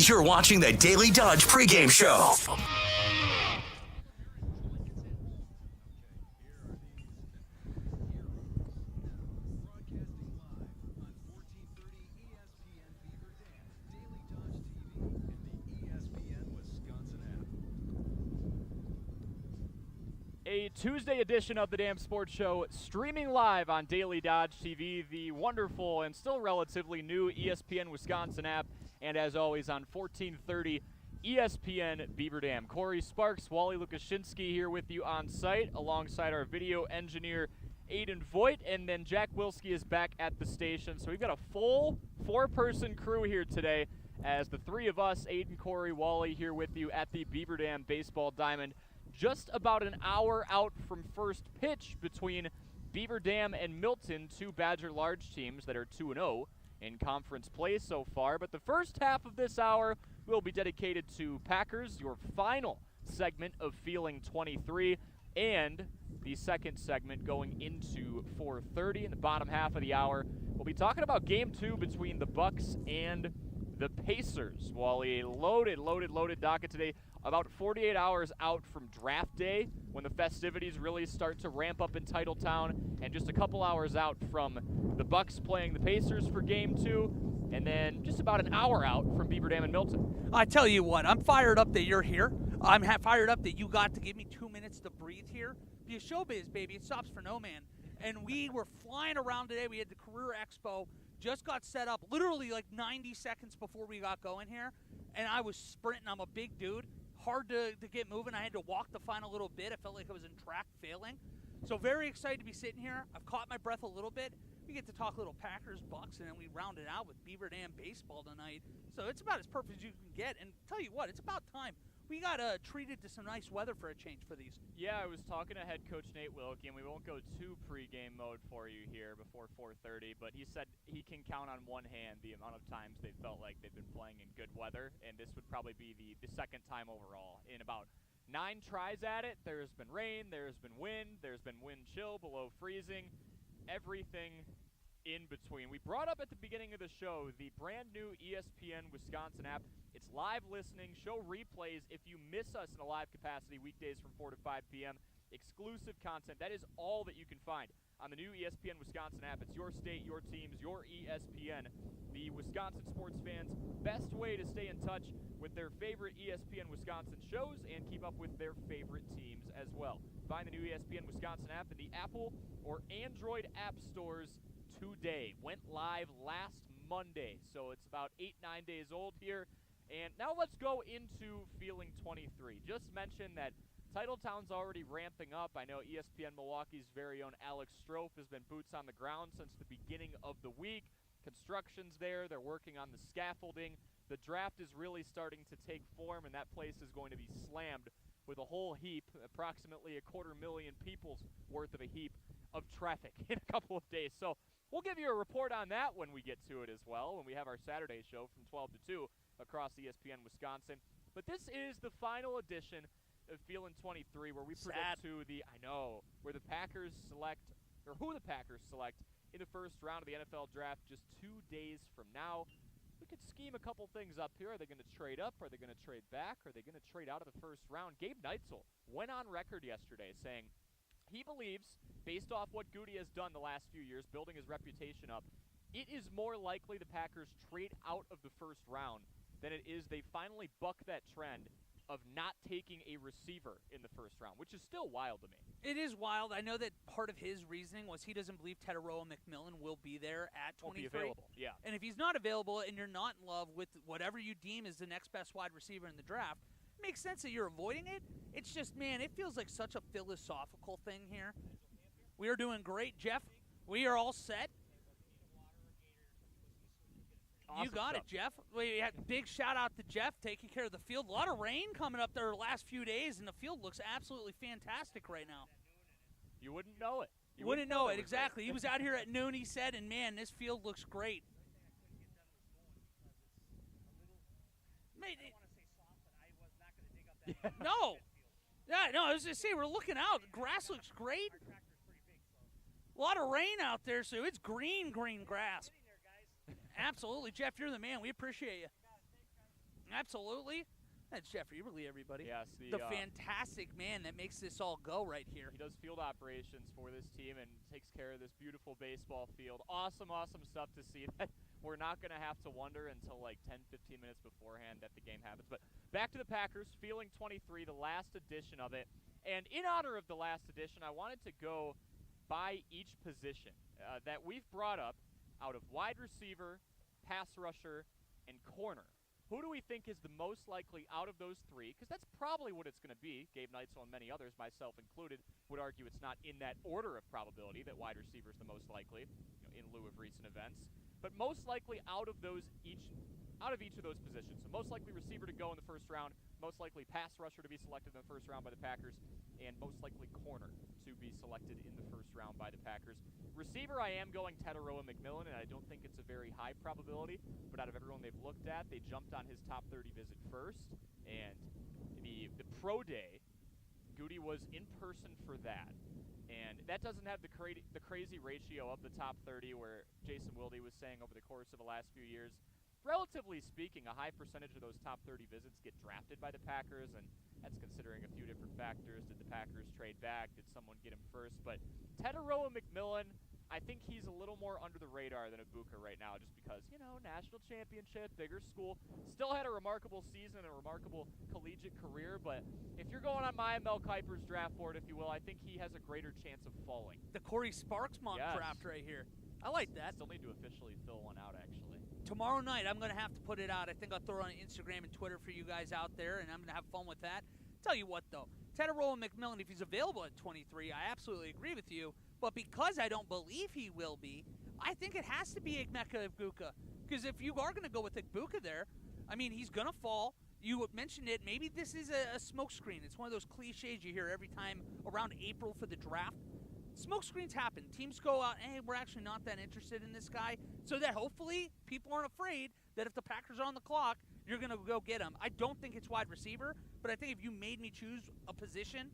You're watching the Daily Dodge pregame show. A Tuesday edition of the Damn Sports Show, streaming live on Daily Dodge TV, the wonderful and still relatively new ESPN Wisconsin app, and as always on 1430 ESPN Beaver Dam. Corey Sparks, Wally Lukashinsky here with you on site, alongside our video engineer Aiden Voigt, and then Jack Wilski is back at the station. So we've got a full four-person crew here today, as the three of us, Aiden, Corey, Wally, here with you at the Beaver Dam Baseball Diamond. Just about an hour out from first pitch between Beaver Dam and Milton, two Badger large teams that are 2-0 in conference play so far. But the first half of this hour will be dedicated to Packers, your final segment of Feeling 23, and the second segment going into 4:30. In the bottom half of the hour, we'll be talking about Game 2 between the Bucks and the Pacers. Wally, a loaded docket today. About 48 hours out from draft day, when the festivities really start to ramp up in Titletown, and just a couple hours out from the Bucks playing the Pacers for Game 2, and then just about an hour out from Beaver Dam and Milton. I tell you what, I'm fired up that you're here. I'm fired up that you got to give me 2 minutes to breathe here. Because showbiz, baby, it stops for no man. And we were flying around today. We had the Career Expo, just got set up literally like 90 seconds before we got going here. And I was sprinting. I'm a big dude. Hard to get moving. I had to walk the final little bit. I felt like I was in track failing. So very excited to be sitting here. I've caught my breath a little bit. We get to talk a little Packers, Bucks, and then we round it out with Beaver Dam baseball tonight. So it's about as perfect as you can get. And tell you what, it's about time. We got treated to some nice weather for a change for these. Yeah, I was talking to head coach Nate Wilkie, and we won't go too pregame mode for you here before 4:30, but he said he can count on one hand the amount of times they felt like they've been playing in good weather, and this would probably be the second time overall. In about 9 tries at it, there's been rain, there's been wind chill, below freezing, everything in between. We brought up at the beginning of the show the brand new ESPN Wisconsin app. It's live listening, show replays if you miss us in a live capacity, weekdays from 4 to 5 p.m. Exclusive content. That is all that you can find on the new ESPN Wisconsin app. It's your state, your teams, your ESPN. The Wisconsin sports fans' best way to stay in touch with their favorite ESPN Wisconsin shows and keep up with their favorite teams as well. Find the new ESPN Wisconsin app in the Apple or Android app stores today. Went live last Monday, so it's about 8-9 days old here. And now let's go into Feeling 23. Just mentioned that Titletown's already ramping up. I know ESPN Milwaukee's very own Alex Strofe has been boots on the ground since the beginning of the week. Construction's there. They're working on the scaffolding. The draft is really starting to take form, and that place is going to be slammed with a whole heap, approximately 250,000 people's worth of a heap of traffic in a couple of days. So we'll give you a report on that when we get to it as well, when we have our Saturday show from 12 to 2 across ESPN Wisconsin. But this is the final edition of Feeling 23, where we predict where the Packers select, or who the Packers select in the first round of the NFL draft just 2 days from now. We could scheme a couple things up here. Are they going to trade up? Are they going to trade back? Are they going to trade out of the first round? Gabe Neitzel went on record yesterday saying he believes, based off what Goody has done the last few years, building his reputation up, it is more likely the Packers trade out of the first round than it is they finally buck that trend of not taking a receiver in the first round, which is still wild to me. It is wild. I know that part of his reasoning was he doesn't believe Teteroa McMillan will be there at 23. Won't be available, yeah. And if he's not available and you're not in love with whatever you deem is the next best wide receiver in the draft, it makes sense that you're avoiding it. It's just, man, it feels like such a philosophical thing here. We are doing great, Jeff. We are all set. Awesome you got stuff. it, Jeff. We had big shout out to Jeff taking care of the field. A lot of rain coming up there the last few days, and the field looks absolutely fantastic right now. You wouldn't know it. You wouldn't know it, exactly. He was out here at noon, he said, and, man, this field looks great. No. Yeah, no, I was just saying, we're looking out. The grass looks great. A lot of rain out there, so it's green grass. Absolutely. Jeff, you're the man. We appreciate you. Absolutely. That's Jeffrey Eberle, everybody. Yes, the fantastic man that makes this all go right here. He does field operations for this team and takes care of this beautiful baseball field. Awesome, awesome stuff to see. That we're not going to have to wonder until like 10, 15 minutes beforehand that the game happens. But back to the Packers, Feeling 23, the last edition of it. And in honor of the last edition, I wanted to go by each position that we've brought up out of wide receiver, pass rusher, and corner. Who do we think is the most likely out of those three? Because that's probably what it's going to be. Gabe Neitzel and many others, myself included, would argue it's not in that order of probability that wide receiver is the most likely, in lieu of recent events. But most likely out of each of those positions. So most likely receiver to go in the first round, most likely pass rusher to be selected in the first round by the Packers, and most likely corner to be selected in the first round by the Packers. Receiver, I am going Tataroa McMillan, and I don't think it's a very high probability, but out of everyone they've looked at, they jumped on his top 30 visit first, and the pro day, Goody was in person for that. And that doesn't have the crazy ratio of the top 30 where Jason Wilde was saying over the course of the last few years. Relatively speaking, a high percentage of those top 30 visits get drafted by the Packers, and that's considering a few different factors. Did the Packers trade back? Did someone get him first? But Tataroa McMillan, I think he's a little more under the radar than Ibuka right now just because, national championship, bigger school. Still had a remarkable season and a remarkable collegiate career, but if you're going on Maya Mel Kiper's draft board, if you will, I think he has a greater chance of falling. The Corey Sparks mock draft right here. I like that. Still need to officially fill one out, actually. Tomorrow night, I'm going to have to put it out. I think I'll throw it on Instagram and Twitter for you guys out there, and I'm going to have fun with that. Tell you what, though, Tataroa McMillan, if he's available at 23, I absolutely agree with you. But because I don't believe he will be, I think it has to be Emeka Egbuka. Because if you are going to go with Egbuka there, I mean, he's going to fall. You mentioned it. Maybe this is a smokescreen. It's one of those cliches you hear every time around April for the draft. Smoke screens happen. Teams go out, hey, we're actually not that interested in this guy, so that hopefully people aren't afraid that if the Packers are on the clock, you're going to go get him. I don't think it's wide receiver, but I think if you made me choose a position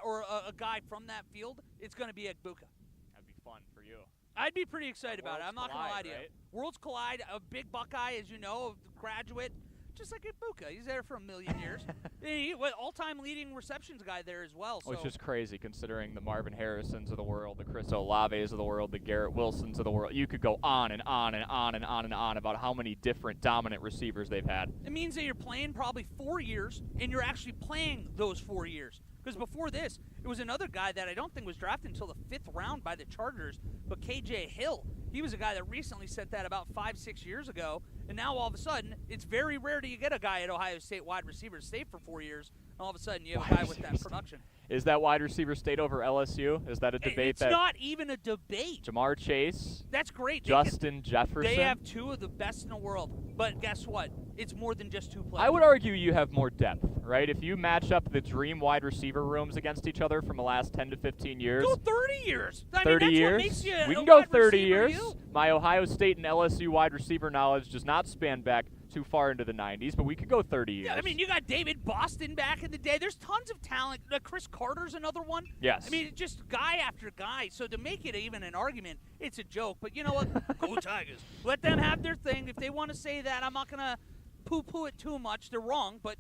or a guy from that field, it's going to be Egbuka. That'd be fun for you. I'd be pretty excited about it. I'm not going to lie to you. Right? Worlds collide, a big Buckeye, as you know, a graduate. Just like Egbuka. He's there for a million years. He was all-time leading receptions guy there as well. So. Which is crazy considering the Marvin Harrisons of the world, the Chris Olaves of the world, the Garrett Wilsons of the world. You could go on and on and on and on and on about how many different dominant receivers they've had. It means that you're playing probably 4 years, and you're actually playing those 4 years. Because before this, it was another guy that I don't think was drafted until the 5th round by the Chargers, but KJ Hill. He was a guy that recently said that about 5-6 years ago, and now all of a sudden, it's very rare that you get a guy at Ohio State wide receiver to stay for 4 years, and all of a sudden you have a guy with that production. Is that wide receiver state over LSU? Is that a debate? It's not even a debate. Jamar Chase. That's great. Justin Jefferson. They have two of the best in the world, but guess what? It's more than just two players. I would argue you have more depth, right? If you match up the dream wide receiver rooms against each other from the last 10 to 15 years. Go 30 years. 30 years. What makes you we can go 30 years. years. My Ohio State and LSU wide receiver knowledge does not span back too far into the 90s, but we could go 30 years. Yeah, I mean, you got David Boston back in the day. There's tons of talent. Chris Carter's another one. Yes. I mean, just guy after guy. So to make it even an argument, it's a joke. But you know what? Go Tigers. Let them have their thing. If they want to say that, I'm not going to poo-poo it too much. They're wrong, but,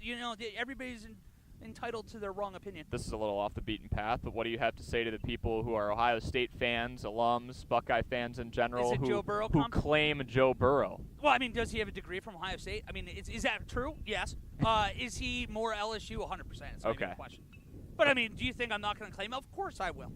everybody's entitled to their wrong opinion. This is a little off the beaten path, but what do you have to say to the people who are Ohio State fans, alums, Buckeye fans in general, Joe Burrow who claim Joe Burrow? Well, I mean, does he have a degree from Ohio State? I mean, is that true? Yes. Is he more LSU? 100%. It's not even a question. But, I mean, do you think I'm not going to claim him? Of course I will.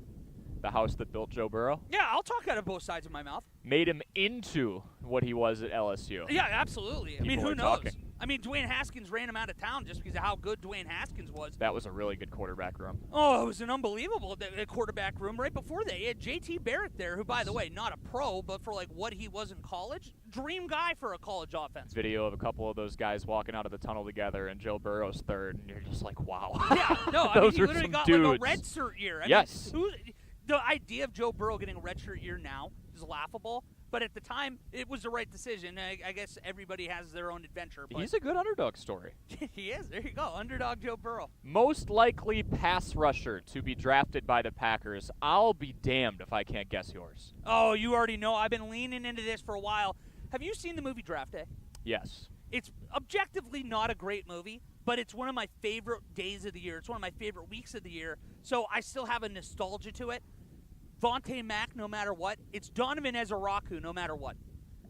The house that built Joe Burrow? Yeah, I'll talk out of both sides of my mouth. Made him into what he was at LSU. Yeah, absolutely. I mean, People who are knows? talking. I mean, Dwayne Haskins ran him out of town just because of how good Dwayne Haskins was. That was a really good quarterback room. Oh, it was an unbelievable quarterback room. Right before that, he had J.T. Barrett there, who, by the way, not a pro, but for, what he was in college, dream guy for a college offense. Video of a couple of those guys walking out of the tunnel together, and Joe Burrow's third, and you're just like, wow. Yeah, no, I mean, he literally got dudes. a redshirt year. Yes. The idea of Joe Burrow getting a redshirt year now is laughable. But at the time, it was the right decision. I guess everybody has their own adventure. But he's a good underdog story. He is. There you go. Underdog Joe Burrow. Most likely pass rusher to be drafted by the Packers. I'll be damned if I can't guess yours. Oh, you already know. I've been leaning into this for a while. Have you seen the movie Draft Day? Yes. It's objectively not a great movie, but it's one of my favorite days of the year. It's one of my favorite weeks of the year, so I still have a nostalgia to it. Vontae Mack, no matter what. It's Donovan Ezeraku, no matter what.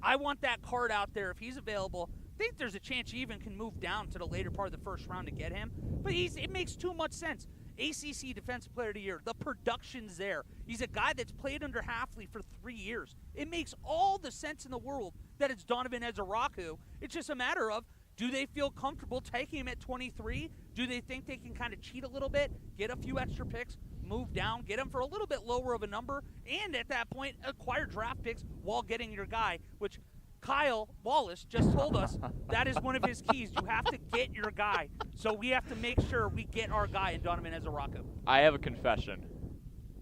I want that card out there if he's available. I think there's a chance you even can move down to the later part of the first round to get him, but it makes too much sense. ACC Defensive Player of the Year. The production's there. He's a guy that's played under Hafley for 3 years. It makes all the sense in the world that it's Donovan Ezeraku. It's just a matter of, do they feel comfortable taking him at 23? Do they think they can kind of cheat a little bit, get a few extra picks, move down, get him for a little bit lower of a number, and at that point, acquire draft picks while getting your guy, which Kyle Wallace just told us that is one of his keys. You have to get your guy. So we have to make sure we get our guy in Donovan Ezeraku. I have a confession.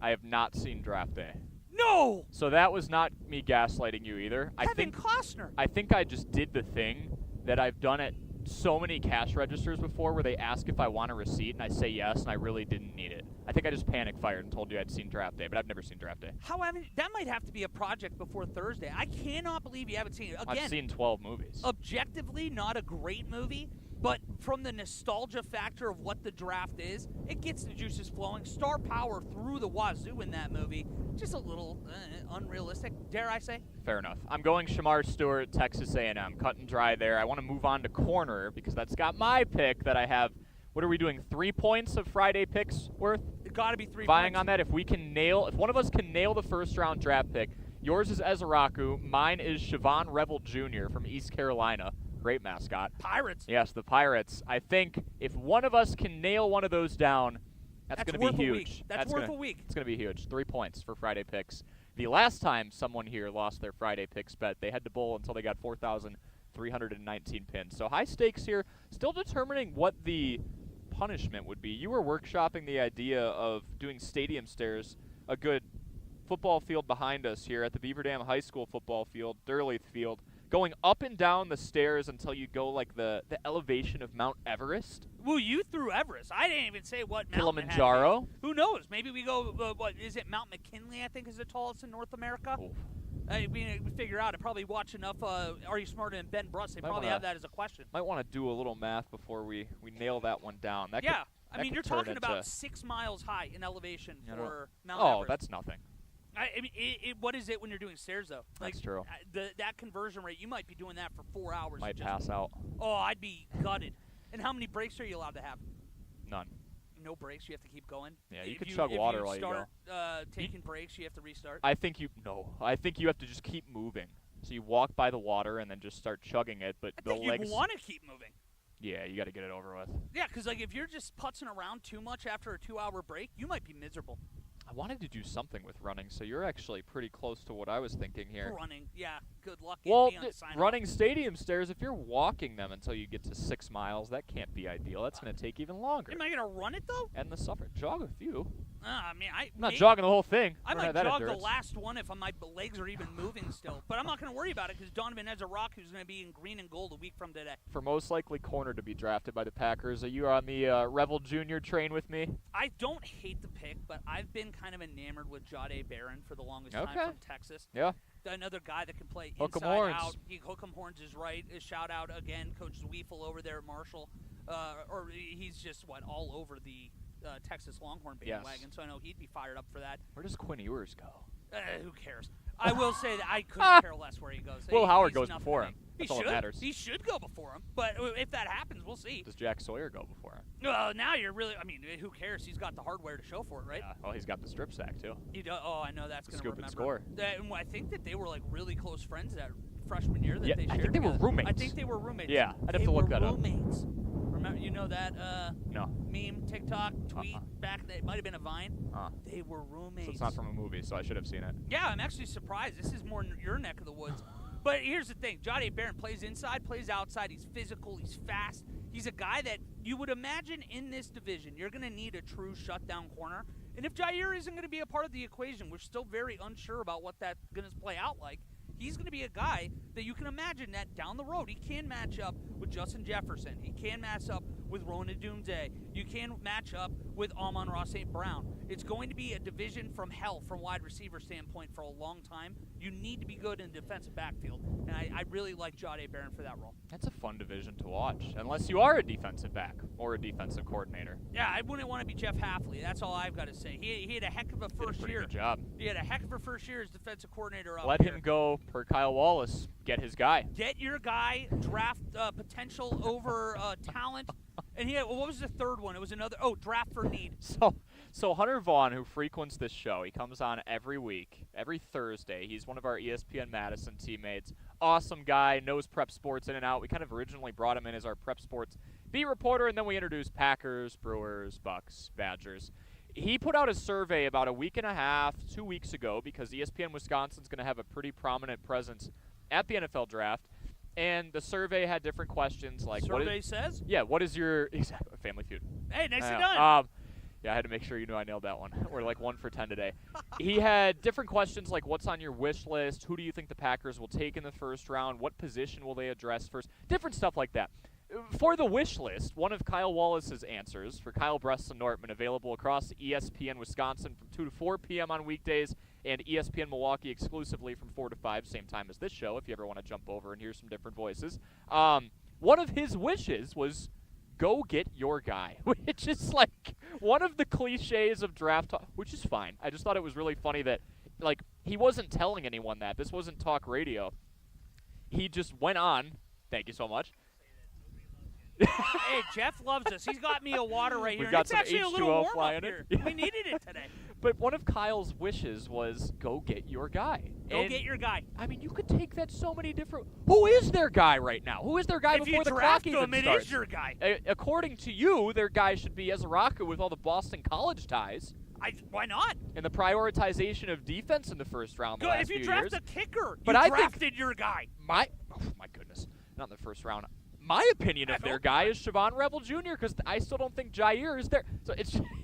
I have not seen Draft Day. No! So that was not me gaslighting you either. Kevin Costner. I think I just did the thing that I've done at so many cash registers before where they ask if I want a receipt and I say yes and I really didn't need it. I think I just panic fired and told you I'd seen Draft Day, but I've never seen Draft Day. That might have to be a project before Thursday. I cannot believe you haven't seen it. Again, I've seen 12 movies. Objectively, not a great movie, but from the nostalgia factor of what the draft is, it gets the juices flowing. Star power through the wazoo in that movie. Just a little unrealistic, dare I say? Fair enough. I'm going Shamar Stewart, Texas A&M. Cut and dry there. I want to move on to corner because that's got my pick that I have. What are we doing? 3 points of Friday picks worth? It got to be 3 Vying points. on that. If one of us can nail the first round draft pick, yours is Ezeraku. Mine is Siobhan Revel Jr. from East Carolina. Great mascot. Pirates. Yes, the Pirates. I think if one of us can nail one of those down, that's going to be huge. That's worth a week. It's going to be huge. 3 points for Friday picks. The last time someone here lost their Friday picks bet, they had to bowl until they got 4,319 pins. So high stakes here. Still determining what the punishment would be. You were workshopping the idea of doing stadium stairs, a good football field behind us here at the Beaver Dam High School football field, Durleith Field, going up and down the stairs until you go like the elevation of Mount Everest. Well, you threw Everest. I didn't even say what mountain. Kilimanjaro. Who knows? Maybe we go, what is it, Mount McKinley, I think, is the tallest in North America? Oof. We figure out. I probably watch enough Are You Smarter Than Ben Bruss? They probably have that as a question. Might want to do a little math before we nail that one down. I mean, you're talking about 6 miles high in elevation for Mount Everest. Everest. That's nothing. I mean, what is it when you're doing stairs, though? That's true. That conversion rate, you might be doing that for 4 hours. Might pass out. Oh, I'd be gutted. And how many breaks are you allowed to have? None. No breaks. You have to keep going. Yeah, you could chug water while you go. Taking breaks, you have to restart. I think you have to just keep moving. So you walk by the water and then just start chugging it, but the legs. You want to keep moving. Yeah, you got to get it over with. Yeah, because if you're just putzing around too much after a 2-hour break, you might be miserable. I wanted to do something with running, so you're actually pretty close to what I was thinking here. Running, yeah. Good luck. Well, running stadium stairs, if you're walking them until you get to 6 miles, that can't be ideal. That's going to take even longer. Am I going to run it, though? And the suffer. Jog a few. I mean, I'm not jogging the whole thing. I might jog the last one if my legs are even moving still. But I'm not going to worry about it because Donovan Ezeraku is going to be in green and gold a week from today. For most likely corner to be drafted by the Packers, are you on the Revel Jr. train with me? I don't hate the pick, but I've been kind of enamored with Jade Barron for the longest time from Texas. Yeah. Another guy that can play Hook 'em inside horns. out. Hook 'em horns is right. A shout out again, Coach Zweifel over there at Marshall. Or he's just all over the Texas Longhorn bandwagon. Yes. So I know he'd be fired up for that. Where does Quinn Ewers go? Who cares? I will say that I couldn't care less where he goes. Will Howard goes before him. That's all that matters. He should go before him. But if that happens, we'll see. Does Jack Sawyer go before him? Well, now you're really. I mean, who cares? He's got the hardware to show for it, right? Yeah. Well, he's got the strip sack too. I know that's going to remember. Scoop and score. And I think that they were really close friends that freshman year that they shared. I think they were roommates. I think they were roommates. Yeah, I'd have to look that up. Roommates. Remember, you know that no. meme, TikTok, tweet back? It might have been a Vine. They were roommates. So it's not from a movie, so I should have seen it. Yeah, I'm actually surprised. This is more your neck of the woods. But here's the thing. Jade Barron plays inside, plays outside. He's physical. He's fast. He's a guy that you would imagine in this division, you're going to need a true shutdown corner. And if Jair isn't going to be a part of the equation, we're still very unsure about what that's going to play out like. He's going to be a guy that you can imagine that down the road he can match up with Justin Jefferson. He can match up with Rona Doomsday. You can match up with Amon-Ra St. Brown. It's going to be a division from hell from wide receiver standpoint for a long time. You need to be good in the defensive backfield, and I really like Jahdae Barron for that role. That's a fun division to watch, unless you are a defensive back or a defensive coordinator. Yeah, I wouldn't want to be Jeff Hafley. That's all I've got to say. He had a heck of a first year. Good job. He had a heck of a first year as defensive coordinator up Let here. him go per Kyle Wallace. Get his guy. Get your guy, draft potential over talent. And he had, what was the third one? It was another, draft for need. So Hunter Vaughn, who frequents this show, he comes on every week, every Thursday. He's one of our ESPN Madison teammates. Awesome guy, knows prep sports in and out. We kind of originally brought him in as our prep sports beat reporter, and then we introduced Packers, Brewers, Bucks, Badgers. He put out a survey about a week and a half, 2 weeks ago, because ESPN Wisconsin's going to have a pretty prominent presence at the NFL draft. And the survey had different questions like, Survey says? Yeah, what is your Family Feud? Hey, nicely done. Yeah, I had to make sure you knew I nailed that one. We're like 1 for 10 today. He had different questions like, what's on your wish list? Who do you think the Packers will take in the first round? What position will they address first? Different stuff like that. For the wish list, one of Kyle Wallace's answers for Kyle Bresson-Nortman, available across ESPN Wisconsin from 2 to 4 p.m. on weekdays, and ESPN Milwaukee exclusively from 4 to 5, same time as this show, if you ever want to jump over and hear some different voices. One of his wishes was, go get your guy, which is like one of the cliches of draft talk, which is fine. I just thought it was really funny that, like, he wasn't telling anyone that. This wasn't talk radio. He just went on. Thank you so much. Hey, Jeff loves us. He's got me a water right here. We've got it's some actually H2O a little warm flying up here. in. We needed it today. But one of Kyle's wishes was, go get your guy. Go get your guy. I mean, you could take that so many different... Who is their guy right now? Who is their guy if before the you clock draft even him, starts? it is your guy. According to you, their guy should be Ezeraka with all the Boston College ties. Why not? And the prioritization of defense in the first round the Good. last If you few draft years. a kicker, But you I drafted think your guy. my goodness, not in the first round. My opinion of their guy is Siobhan Rebel Jr. because I still don't think Jair is there. So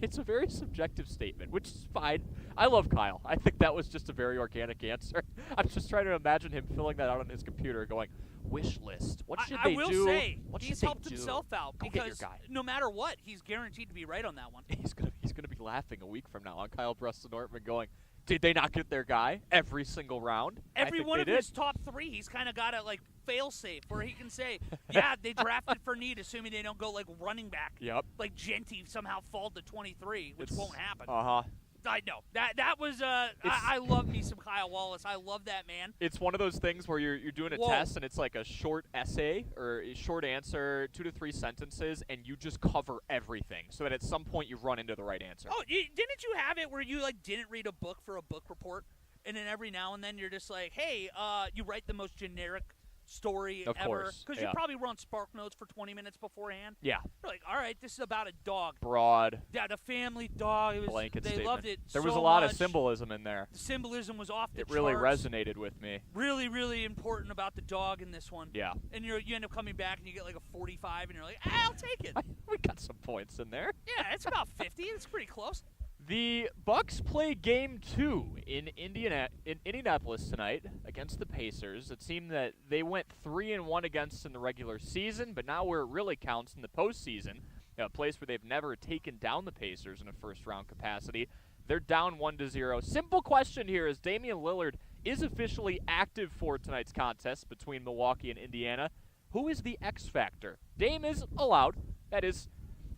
it's a very subjective statement, which is fine. I love Kyle. I think that was just a very organic answer. I'm just trying to imagine him filling that out on his computer going, wish list. What should they do? I will say, what he's should helped they do? himself out Go get your because guy. no matter what, he's guaranteed to be right on that one. He's gonna be laughing a week from now on Kyle Bresson-Nortman going, did they not get their guy every single round? Every one of his top 3, he's kind of got a fail safe where he can say, yeah, they drafted for need, assuming they don't go running back. Yep. Like Genty somehow fall to 23, which won't happen. Uh-huh. I know. That was I love me some Kyle Wallace. I love that man. It's one of those things where you're doing a test and it's like a short essay or a short answer, 2 to 3 sentences, and you just cover everything so that at some point you run into the right answer. Oh, didn't you have it where you didn't read a book for a book report, and then every now and then you're just like, hey, you write the most generic story Of ever. course, Because you probably were on Spark Notes for 20 minutes beforehand. Yeah. You're like, all right, this is about a dog. Broad. Yeah, the family dog. It was, Blanket they statement. loved it There was so a lot much. of symbolism in there. The symbolism was off the It really charts. resonated with me. Really, really important about the dog in this one. Yeah. And you end up coming back and you get a 45, and you're like, I'll take it. We got some points in there. Yeah, it's about 50. It's pretty close. The Bucks play Game 2 in Indianapolis tonight against the Pacers. It seemed that they went 3-1 against in the regular season, but now where it really counts in the postseason, a place where they've never taken down the Pacers in a first-round capacity, they're down 1-0. Simple question here is Damian Lillard is officially active for tonight's contest between Milwaukee and Indiana. Who is the X factor? Dame is allowed. That is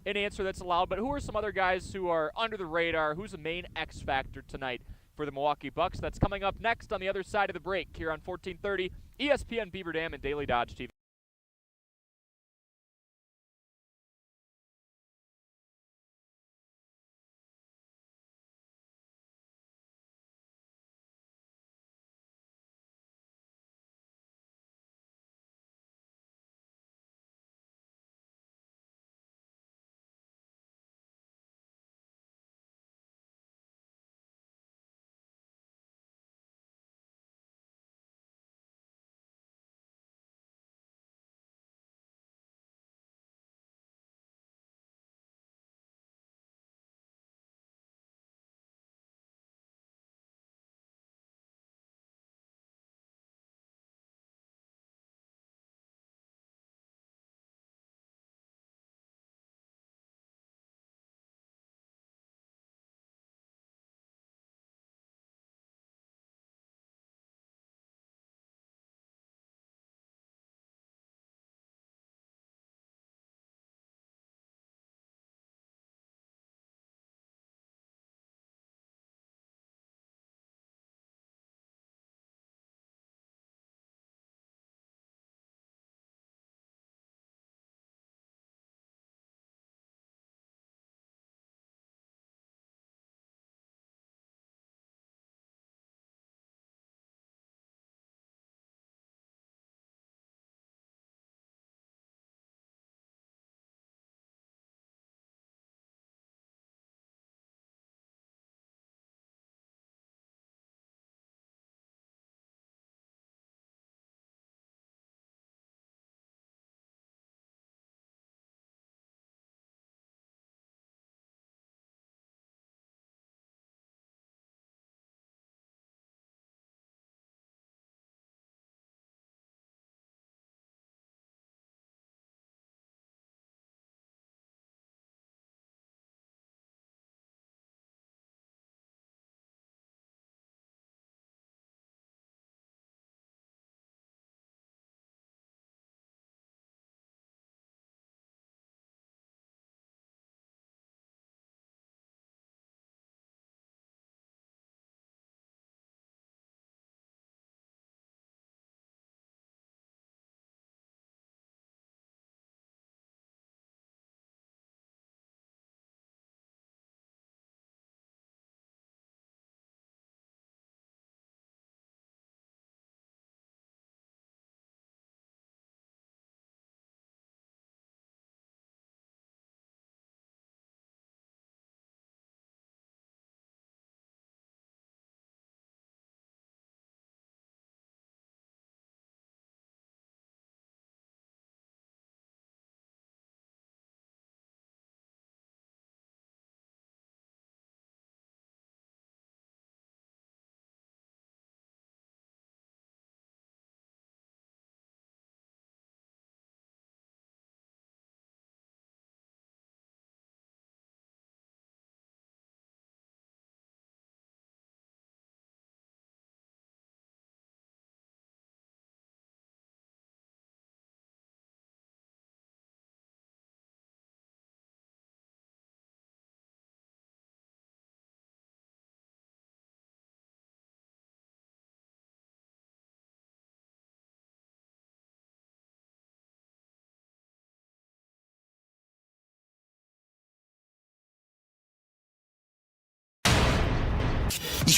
an answer that's allowed, but who are some other guys who are under the radar? Who's the main X factor tonight for the Milwaukee Bucks? That's coming up next on the other side of the break here on 1430 ESPN Beaver Dam and Daily Dodge TV.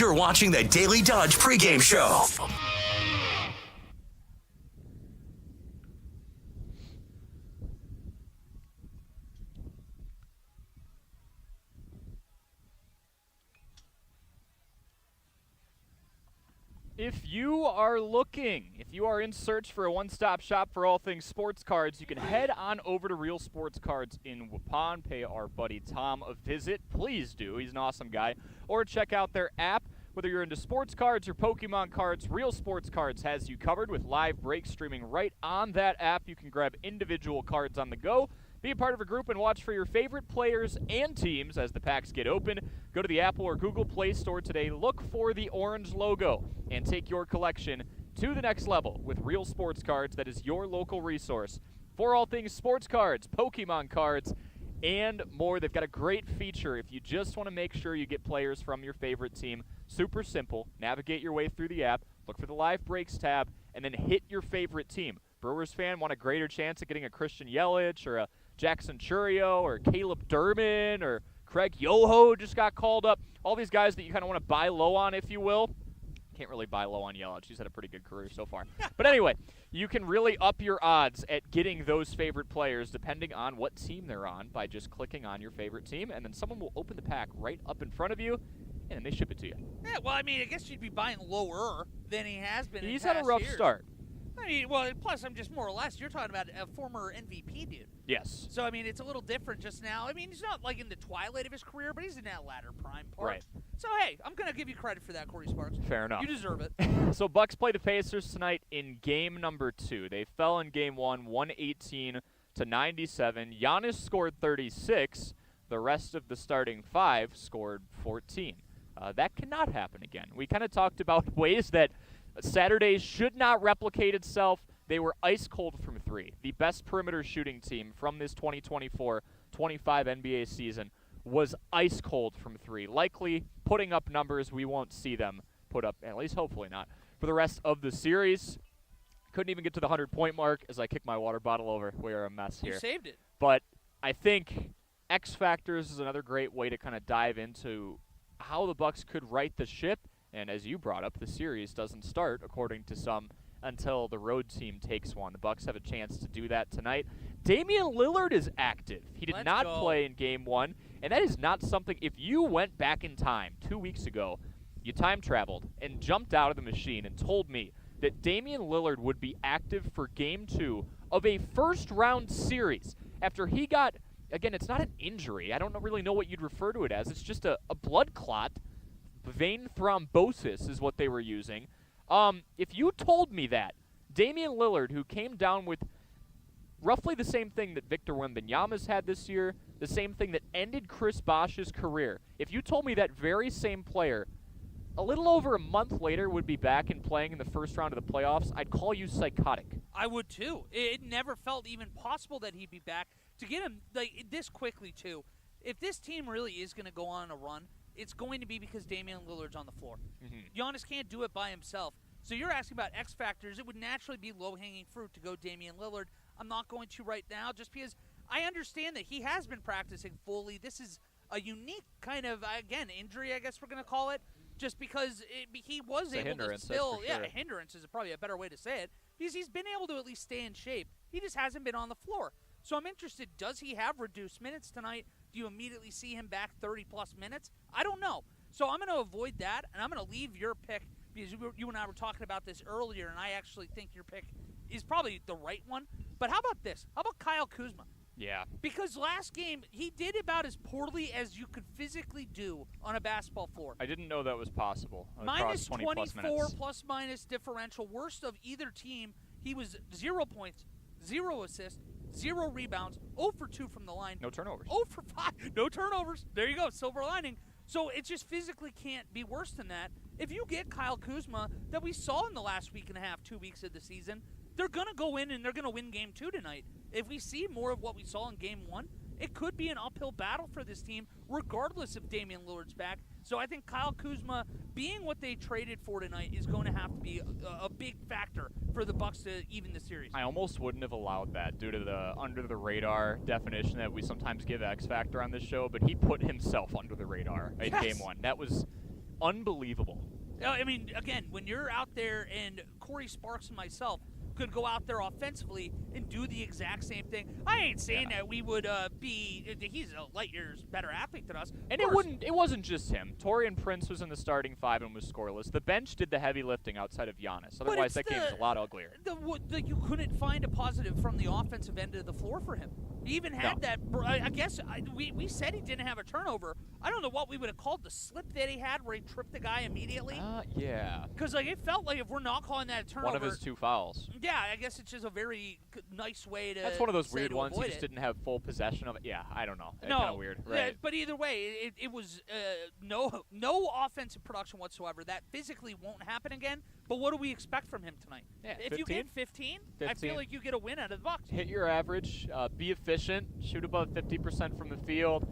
You're watching the Daily Dodge pregame show. If you are in search for a one-stop shop for all things sports cards, you can head on over to Real Sports Cards in Waupun. Pay our buddy Tom a visit. Please do. He's an awesome guy. Or check out their app. Whether you're into sports cards or Pokemon cards, Real Sports Cards has you covered with live break streaming right on that app. You can grab individual cards on the go. Be a part of a group and watch for your favorite players and teams as the packs get open. Go to the Apple or Google Play Store today, look for the orange logo, and take your collection to the next level with Real Sports Cards. That is your local resource for all things sports cards, Pokemon cards, and more. They've got a great feature if you just want to make sure you get players from your favorite team. Super simple. Navigate your way through the app, look for the Live Breaks tab, and then hit your favorite team. Brewers fan want a greater chance of getting a Christian Yelich or a Jackson Churio or Caleb Durbin or Craig Yoho just got called up. All these guys that you kind of want to buy low on, if you will. Can't really buy low on Yelich. He's had a pretty good career so far. But anyway, you can really up your odds at getting those favorite players depending on what team they're on by just clicking on your favorite team, and then someone will open the pack right up in front of you, and then they ship it to you. Yeah, well, I mean, I guess you'd be buying lower than he has been. He's had a rough start. I mean, well, plus, I'm just more or less, you're talking about a former MVP dude. Yes. So, I mean, it's a little different just now. I mean, he's not, like, in the twilight of his career, but he's in that latter prime part. Right. So, hey, I'm going to give you credit for that, Corey Sparks. Fair enough. You deserve it. So, Bucks play the Pacers tonight in game number 2. They fell in game 1, 118-97. Giannis scored 36. The rest of the starting 5 scored 14. That cannot happen again. We kind of talked about ways that Saturday should not replicate itself. They were ice cold from 3. The best perimeter shooting team from this 2024-25 NBA season was ice cold from 3. Likely putting up numbers we won't see them put up, at least hopefully not, for the rest of the series. Couldn't even get to the 100-point mark as I kick my water bottle over. We are a mess here. You saved it. But I think X Factors is another great way to kind of dive into how the Bucks could right the ship. And as you brought up, the series doesn't start, according to some, until the road team takes one. The Bucks have a chance to do that tonight. Damian Lillard is active. He did not play in Game 1, and that is not something, if you went back in time 2 weeks ago, you time traveled and jumped out of the machine and told me that Damian Lillard would be active for Game 2 of a first-round series after he got, again, it's not an injury. I don't really know what you'd refer to it as. It's just a blood clot. Vein thrombosis is what they were using. If you told me that, Damian Lillard, who came down with roughly the same thing that Victor Wembanyama's had this year, the same thing that ended Chris Bosh's career, if you told me that very same player a little over a month later would be back and playing in the first round of the playoffs, I'd call you psychotic. I would too. It never felt even possible that he'd be back. To get him like this quickly too, if this team really is going to go on a run, it's going to be because Damian Lillard's on the floor. Giannis can't do it by himself. So you're asking about X factors. It would naturally be low-hanging fruit to go Damian Lillard. I'm not going to right now just because I understand that he has been practicing fully. This is a unique kind of, again, injury, I guess we're going to call it, just because he was able to still, a hindrance is probably a better way to say it, because he's been able to at least stay in shape. He just hasn't been on the floor. So I'm interested, does he have reduced minutes tonight? Do you immediately see him back 30-plus minutes? I don't know. So I'm going to avoid that, and I'm going to leave your pick, because you and I were talking about this earlier, and I actually think your pick is probably the right one. But how about this? How about Kyle Kuzma? Yeah. Because last game, he did about as poorly as you could physically do on a basketball floor. I didn't know that was possible. Minus 20-plus 24 minutes. plus-minus differential. Worst of either team. He was 0 points, 0 assists, 0 rebounds, 0 for 2 from the line. No turnovers. 0 for 5. No turnovers. There you go. Silver lining. So it just physically can't be worse than that. If you get Kyle Kuzma that we saw in the last week and a half, 2 weeks of the season, they're going to go in and they're going to win Game 2 tonight. If we see more of what we saw in Game 1, it could be an uphill battle for this team, regardless if Damian Lillard's back. So I think Kyle Kuzma, being what they traded for tonight, is going to have to be a big factor for the Bucks to even the series. I almost wouldn't have allowed that due to the under-the-radar definition that we sometimes give X Factor on this show, but he put himself under the radar in Game 1. That was unbelievable. I mean, again, when you're out there and Corey Sparks and myself could go out there offensively and do the exact same thing. I ain't saying that we would he's a light years better athlete than us. And it wasn't just him. Torian Prince was in the starting 5 and was scoreless. The bench did the heavy lifting outside of Giannis. Otherwise, that game was a lot uglier. You couldn't find a positive from the offensive end of the floor for him. He even had that. I guess we said he didn't have a turnover. I don't know what we would have called the slip that he had where he tripped the guy immediately. Yeah. Because it felt like if we're not calling that a turnover. One of his 2 fouls. Yeah, I guess it's just a very nice way to. That's one of those weird ones. He just it. didn't have full possession of it. Yeah, I don't know. No, kind of weird. Right. Yeah, but either way, it was no offensive production whatsoever. That physically won't happen again. But what do we expect from him tonight? Yeah, if 15? you get 15, I feel like you get a win out of the Bucks. Hit your average, be efficient, shoot above 50% from the field.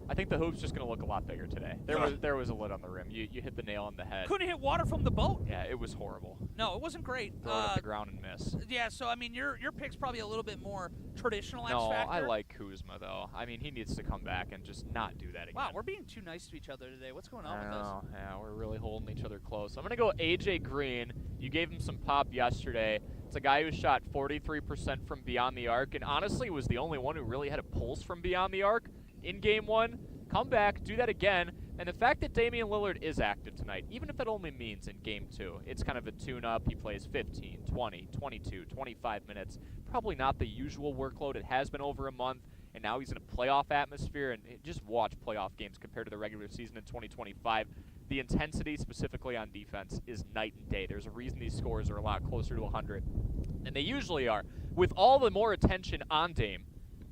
I think the hoop's just going to look a lot bigger today. There was a lid on the rim. You hit the nail on the head. Couldn't hit water from the boat. Yeah, it was horrible. No, it wasn't great. Throw it at the ground and miss. Yeah, so I mean, your pick's probably a little bit more traditional X No, factor. I like Kuzma though. I mean, he needs to come back and just not do that again. Wow, we're being too nice to each other today. What's going on with us? Yeah, we're really holding each other close. I'm gonna go AJ Green. You gave him some pop yesterday. It's a guy who shot 43% from beyond the arc, and honestly was the only one who really had a pulse from beyond the arc in Game 1. Come back, do that again, and the fact that Damian Lillard is active tonight, even if it only means in Game 2, it's kind of a tune-up. He plays 15, 20, 22, 25 minutes. Probably not the usual workload. It has been over a month, and now he's in a playoff atmosphere, and just watch playoff games compared to the regular season in 2025. The intensity, specifically on defense, is night and day. There's a reason these scores are a lot closer to 100 than they usually are. With all the more attention on Dame,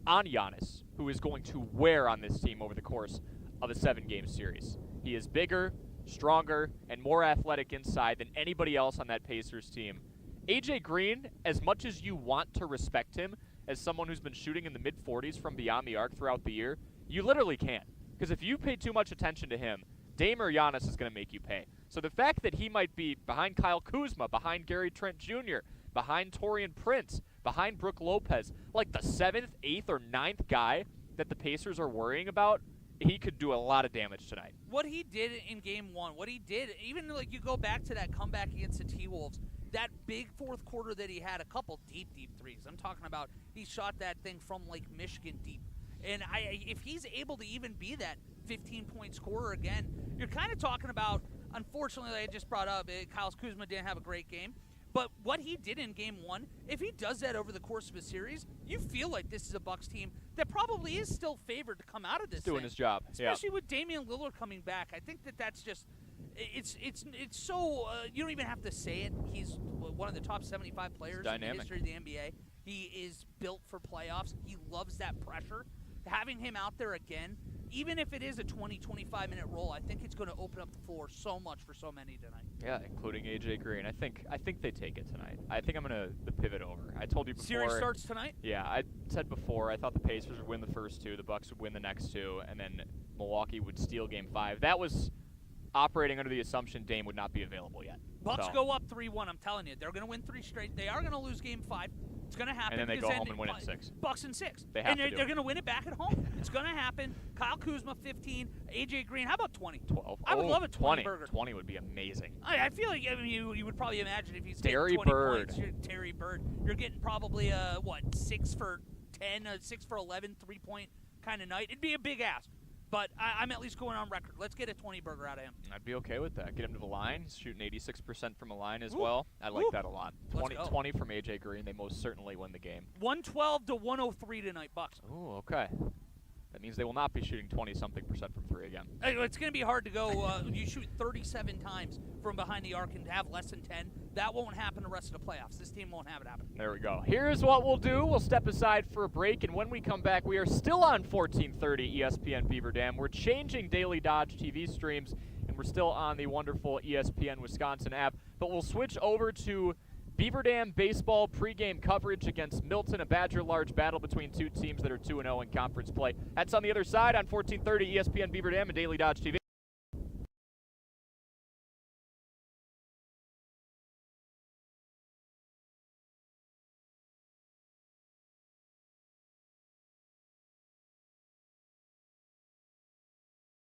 on Giannis, who is going to wear on this team over the course of a 7-game series. He is bigger, stronger, and more athletic inside than anybody else on that Pacers team. AJ Green, as much as you want to respect him as someone who's been shooting in the mid-40s from beyond the arc throughout the year, you literally can't. Because if you pay too much attention to him, Dame or Giannis is going to make you pay. So the fact that he might be behind Kyle Kuzma, behind Gary Trent Jr., behind Torian Prince, behind Brook Lopez, like the 7th, 8th, or 9th guy that the Pacers are worrying about, he could do a lot of damage tonight. What he did in Game 1, what he did, even like you go back to that comeback against the T-Wolves, that big fourth quarter that he had, a couple deep threes. I'm talking about he shot that thing from Lake Michigan deep. And if he's able to even be that 15-point scorer again, you're kind of talking about, unfortunately, like I just brought up, Kyle Kuzma didn't have a great game. But what he did in Game 1, if he does that over the course of a series, you feel like this is a Bucks team that probably is still favored to come out of this. He's doing his job, especially with Damian Lillard coming back. I think that's just it's so you don't even have to say it. He's one of the top 75 players in the history of the NBA. He is built for playoffs. He loves that pressure. Having him out there again, even if it is a 20, 25-minute role, I think it's going to open up the floor so much for so many tonight. Yeah, including AJ Green. I think they take it tonight. I think I'm going to pivot over. I told you before. Series starts tonight? Yeah, I said before I thought the Pacers would win the first 2, the Bucks would win the next 2, and then Milwaukee would steal Game 5. That was operating under the assumption Dame would not be available yet. Bucks go up 3-1. I'm telling you, they're going to win 3 straight. They are going to lose Game 5. It's going to happen. And then they go home and win it 6. Bucks in 6. They have they're going to win it back at home. It's going to happen. Kyle Kuzma, 15. AJ Green, how about 20? 12. I would love a 20 burger. 20 would be amazing. I feel like you would probably imagine if he's Terry getting 20 Bird. points, Terry Bird. You're getting probably 6 for 10, 6 for 11, 3-point kind of night. It'd be a big ask. But I'm at least going on record. Let's get a 20 burger out of him. I'd be okay with that. Get him to the line. He's shooting 86% from the line as Ooh. well. I like that a lot. 20 from AJ Green. They most certainly win the game. 112 to 103 tonight, Bucks. Oh, okay. That means they will not be shooting 20-something% from 3 again. It's going to be hard to go. You shoot 37 times from behind the arc and have less than 10. That won't happen the rest of the playoffs. This team won't have it happen. There we go. Here's what we'll do. We'll step aside for a break, and when we come back, we are still on 1430 ESPN Beaver Dam. We're changing Daily Dodge TV streams, and we're still on the wonderful ESPN Wisconsin app, but we'll switch over to Beaver Dam baseball pregame coverage against Milton, a Badger large battle between 2 teams that are 2-0 in conference play. That's on the other side on 1430 ESPN Beaver Dam and Daily Dodge TV.